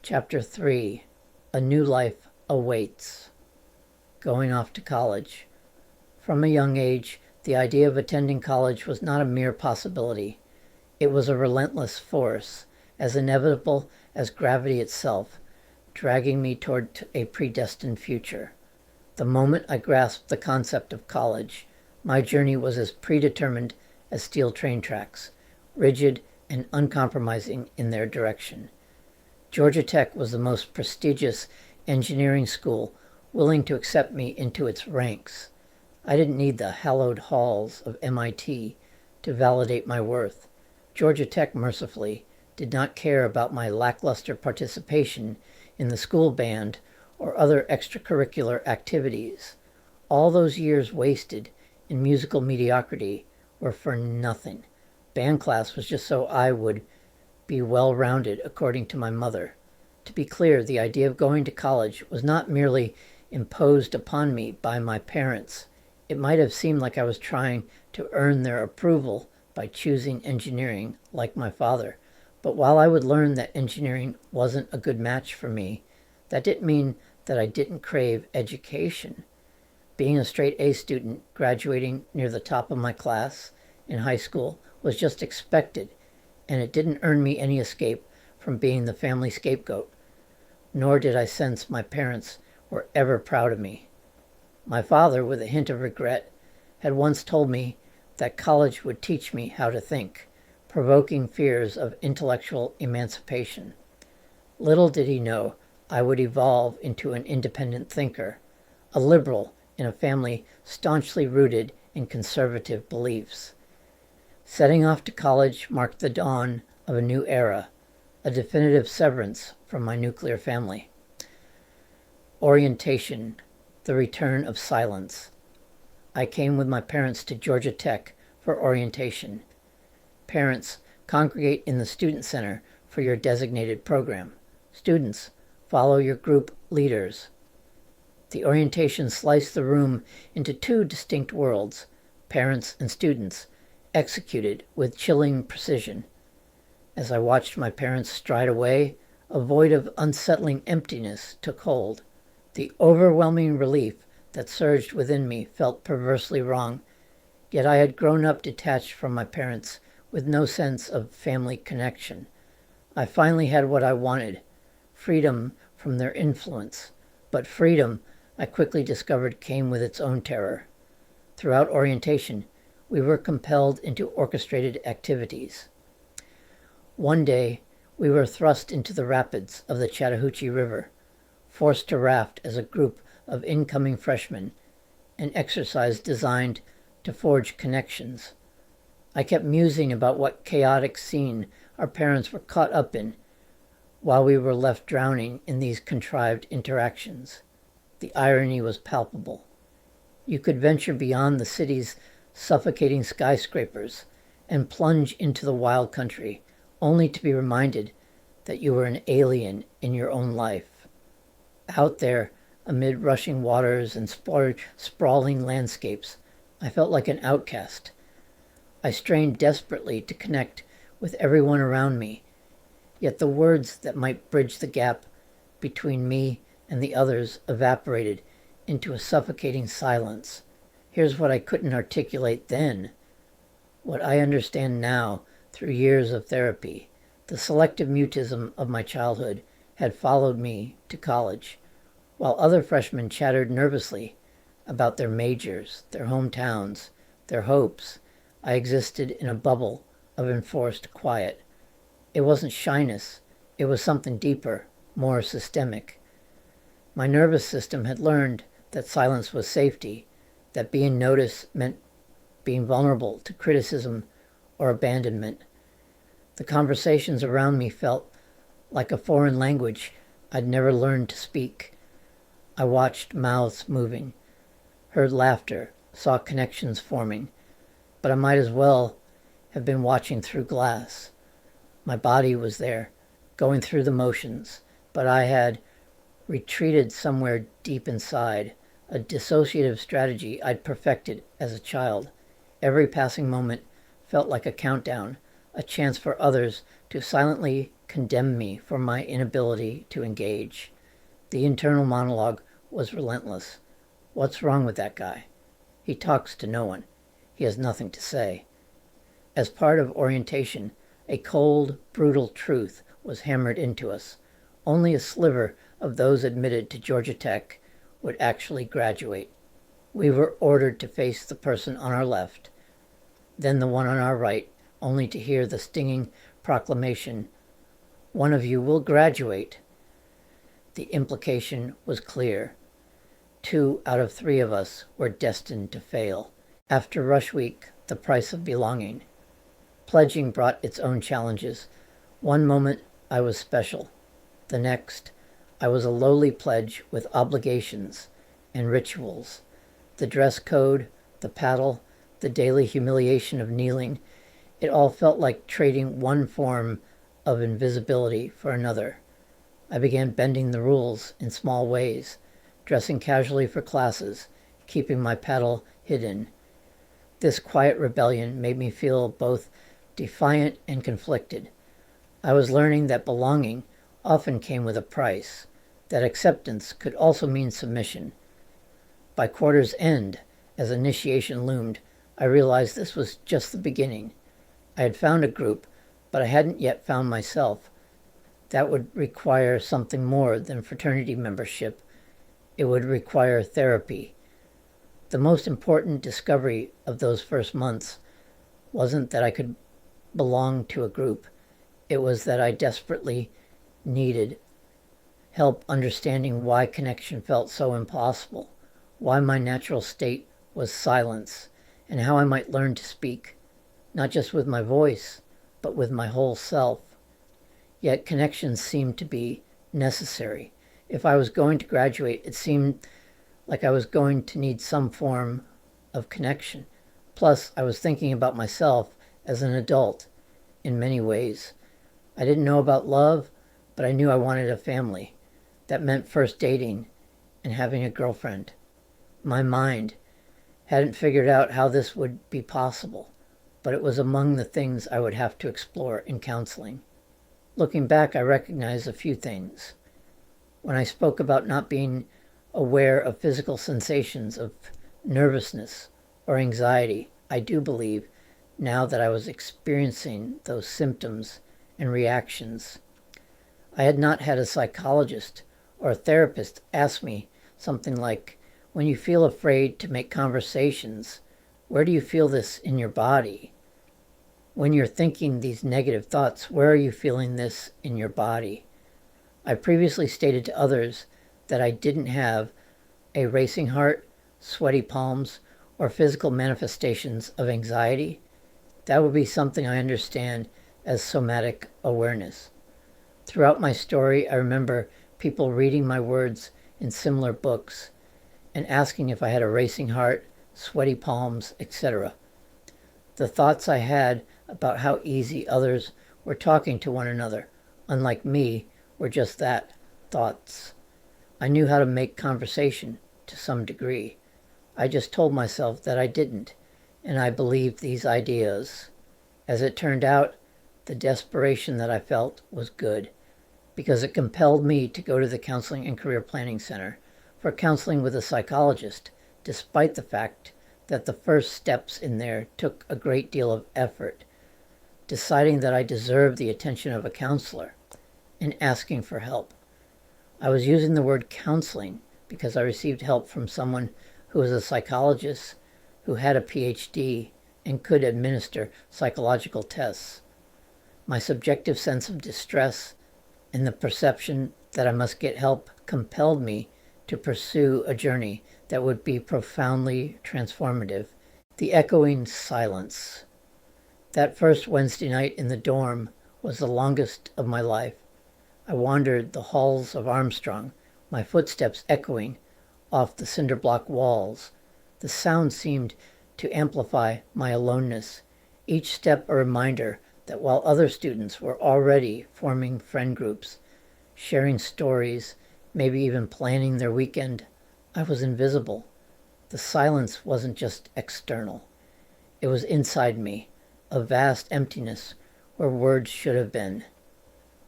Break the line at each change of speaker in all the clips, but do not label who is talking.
Chapter 3. A New Life Awaits. Going off to college. From a young age, the idea of attending college was not a mere possibility. It was a relentless force, as inevitable as gravity itself, dragging me toward a predestined future. The moment I grasped the concept of college, my journey was as predetermined as steel train tracks, rigid and uncompromising in their direction. Georgia Tech was the most prestigious engineering school willing to accept me into its ranks. I didn't need the hallowed halls of MIT to validate my worth. Georgia Tech, mercifully, did not care about my lackluster participation in the school band or other extracurricular activities. All those years wasted in musical mediocrity were for nothing. Band class was just so I would be well-rounded, according to my mother. To be clear, the idea of going to college was not merely imposed upon me by my parents. It might have seemed like I was trying to earn their approval by choosing engineering, like my father. But while I would learn that engineering wasn't a good match for me, that didn't mean that I didn't crave education. Being a straight A student, graduating near the top of my class in high school, was just expected, and it didn't earn me any escape from being the family scapegoat. Nor did I sense my parents were ever proud of me. My father, with a hint of regret, had once told me that college would teach me how to think, provoking fears of intellectual emancipation. Little did he know I would evolve into an independent thinker, a liberal in a family staunchly rooted in conservative beliefs. Setting off to college marked the dawn of a new era, a definitive severance from my nuclear family. Orientation, the return of silence. I came with my parents to Georgia Tech for orientation. Parents, congregate in the student center for your designated program. Students, follow your group leaders. The orientation sliced the room into two distinct worlds, parents and students, executed with chilling precision. As I watched my parents stride away, a void of unsettling emptiness took hold. The overwhelming relief that surged within me felt perversely wrong, yet I had grown up detached from my parents with no sense of family connection. I finally had what I wanted, freedom from their influence, but freedom, I quickly discovered, came with its own terror. Throughout orientation, we were compelled into orchestrated activities. One day, we were thrust into the rapids of the Chattahoochee River, forced to raft as a group of incoming freshmen, an exercise designed to forge connections. I kept musing about what chaotic scene our parents were caught up in, while we were left drowning in these contrived interactions. The irony was palpable. You could venture beyond the city's suffocating skyscrapers and plunge into the wild country, only to be reminded that you were an alien in your own life. Out there, amid rushing waters and sprawling landscapes, I felt like an outcast. I strained desperately to connect with everyone around me, yet the words that might bridge the gap between me and the others evaporated into a suffocating silence. Here's what I couldn't articulate then. What I understand now through years of therapy. The selective mutism of my childhood had followed me to college. While other freshmen chattered nervously about their majors, their hometowns, their hopes, I existed in a bubble of enforced quiet. It wasn't shyness. It was something deeper, more systemic. My nervous system had learned that silence was safety, that being noticed meant being vulnerable to criticism or abandonment. The conversations around me felt like a foreign language I'd never learned to speak. I watched mouths moving, heard laughter, saw connections forming, but I might as well have been watching through glass. My body was there, going through the motions, but I had retreated somewhere deep inside, a dissociative strategy I'd perfected as a child. Every passing moment felt like a countdown, a chance for others to silently condemned me for my inability to engage. The internal monologue was relentless. What's wrong with that guy? He talks to no one. He has nothing to say. As part of orientation, a cold, brutal truth was hammered into us. Only a sliver of those admitted to Georgia Tech would actually graduate. We were ordered to face the person on our left, then the one on our right, only to hear the stinging proclamation, "One of you will graduate." The implication was clear. 2 out of 3 of us were destined to fail. After rush week, the price of belonging. Pledging brought its own challenges. One moment I was special. The next, I was a lowly pledge with obligations and rituals. The dress code, the paddle, the daily humiliation of kneeling, it all felt like trading one form of invisibility for another. I began bending the rules in small ways, dressing casually for classes, keeping my paddle hidden. This quiet rebellion made me feel both defiant and conflicted. I was learning that belonging often came with a price, that acceptance could also mean submission. By quarter's end, as initiation loomed, I realized this was just the beginning. I had found a group, but I hadn't yet found myself. That would require something more than fraternity membership. It would require therapy. The most important discovery of those first months wasn't that I could belong to a group. It was that I desperately needed help understanding why connection felt so impossible, why my natural state was silence, and how I might learn to speak, not just with my voice, but with my whole self. Yet connection seemed to be necessary. If I was going to graduate, it seemed like I was going to need some form of connection. Plus, I was thinking about myself as an adult in many ways. I didn't know about love, but I knew I wanted a family. That meant first dating and having a girlfriend. My mind hadn't figured out how this would be possible, but it was among the things I would have to explore in counseling. Looking back, I recognize a few things. When I spoke about not being aware of physical sensations of nervousness or anxiety, I do believe now that I was experiencing those symptoms and reactions. I had not had a psychologist or a therapist ask me something like, when you feel afraid to make conversations, where do you feel this in your body? When you're thinking these negative thoughts, where are you feeling this in your body? I previously stated to others that I didn't have a racing heart, sweaty palms, or physical manifestations of anxiety. That would be something I understand as somatic awareness. Throughout my story, I remember people reading my words in similar books and asking if I had a racing heart, sweaty palms, etc. The thoughts I had about how easy others were talking to one another, unlike me, were just that, thoughts. I knew how to make conversation to some degree. I just told myself that I didn't, and I believed these ideas. As it turned out, the desperation that I felt was good, because it compelled me to go to the Counseling and Career Planning Center for counseling with a psychologist, despite the fact that the first steps in there took a great deal of effort, deciding that I deserved the attention of a counselor and asking for help. I was using the word counseling because I received help from someone who was a psychologist, who had a PhD and could administer psychological tests. My subjective sense of distress and the perception that I must get help compelled me to pursue a journey that would be profoundly transformative. The echoing silence. That first Wednesday night in the dorm was the longest of my life. I wandered the halls of Armstrong, my footsteps echoing off the cinder block walls. The sound seemed to amplify my aloneness, each step a reminder that while other students were already forming friend groups, sharing stories, maybe even planning their weekend, I was invisible. The silence wasn't just external. It was inside me, a vast emptiness where words should have been.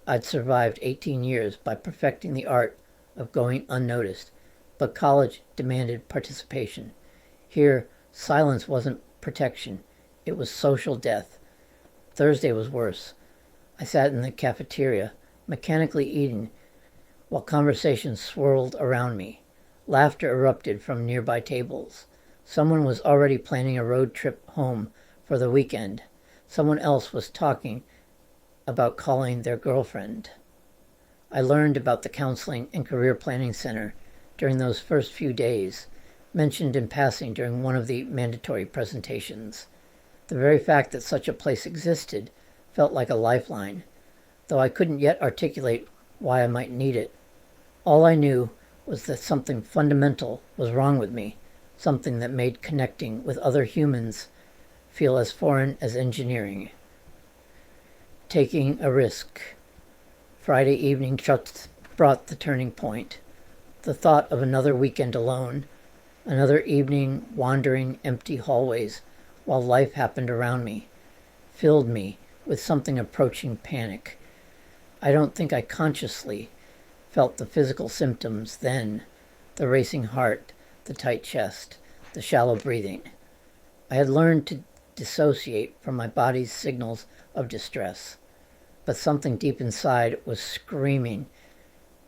I'd survived 18 years by perfecting the art of going unnoticed, but college demanded participation. Here, silence wasn't protection. It was social death. Thursday was worse. I sat in the cafeteria, mechanically eating, while conversations swirled around me. Laughter erupted from nearby tables. Someone was already planning a road trip home for the weekend. Someone else was talking about calling their girlfriend. I learned about the Counseling and Career Planning Center during those first few days, mentioned in passing during one of the mandatory presentations. The very fact that such a place existed felt like a lifeline, though I couldn't yet articulate why I might need it. All I knew was that something fundamental was wrong with me, something that made connecting with other humans feel as foreign as engineering. Taking a risk. Friday evening just brought the turning point. The thought of another weekend alone, another evening wandering empty hallways while life happened around me, filled me with something approaching panic. I don't think I consciously felt the physical symptoms then, the racing heart, the tight chest, the shallow breathing. I had learned to dissociate from my body's signals of distress, but something deep inside was screaming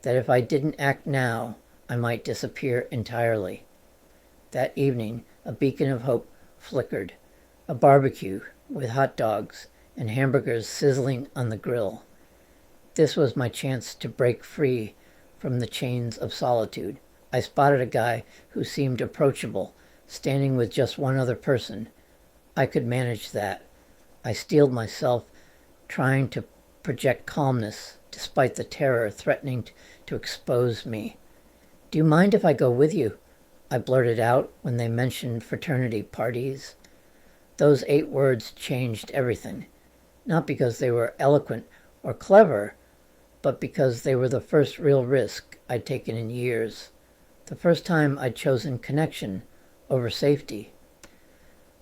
that if I didn't act now, I might disappear entirely. That evening, a beacon of hope flickered, a barbecue with hot dogs and hamburgers sizzling on the grill. This was my chance to break free from the chains of solitude. I spotted a guy who seemed approachable, standing with just one other person. I could manage that. I steeled myself, trying to project calmness despite the terror threatening to expose me. "Do you mind if I go with you?" I blurted out when they mentioned fraternity parties. Those 8 words changed everything, not because they were eloquent or clever, but because they were the first real risk I'd taken in years. The first time I'd chosen connection over safety.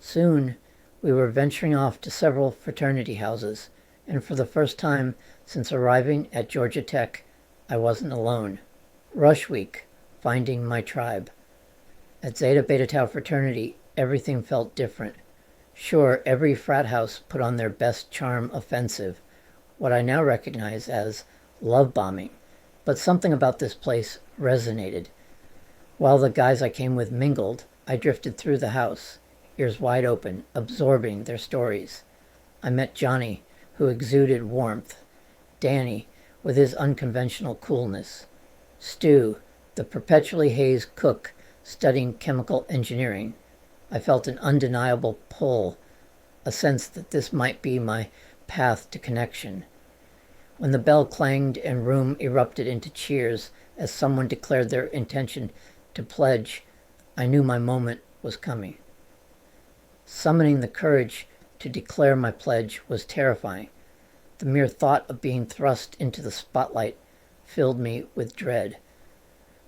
Soon, we were venturing off to several fraternity houses, and for the first time since arriving at Georgia Tech, I wasn't alone. Rush Week, finding my tribe. At Zeta Beta Tau fraternity, everything felt different. Sure, every frat house put on their best charm offensive, what I now recognize as love bombing, but something about this place resonated. While the guys I came with mingled, I drifted through the house, ears wide open, absorbing their stories. I met Johnny, who exuded warmth, Danny, with his unconventional coolness, Stu, the perpetually hazed cook studying chemical engineering. I felt an undeniable pull, a sense that this might be my path to connection. When the bell clanged and room erupted into cheers as someone declared their intention to pledge, I knew my moment was coming. Summoning the courage to declare my pledge was terrifying. The mere thought of being thrust into the spotlight filled me with dread.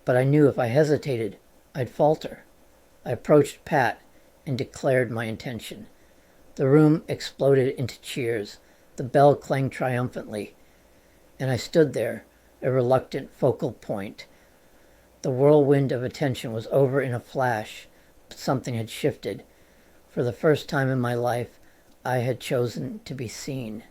But I knew if I hesitated, I'd falter. I approached Pat and declared my intention. The room exploded into cheers. The bell clanged triumphantly, and I stood there, a reluctant focal point. The whirlwind of attention was over in a flash, but something had shifted. For the first time in my life, I had chosen to be seen.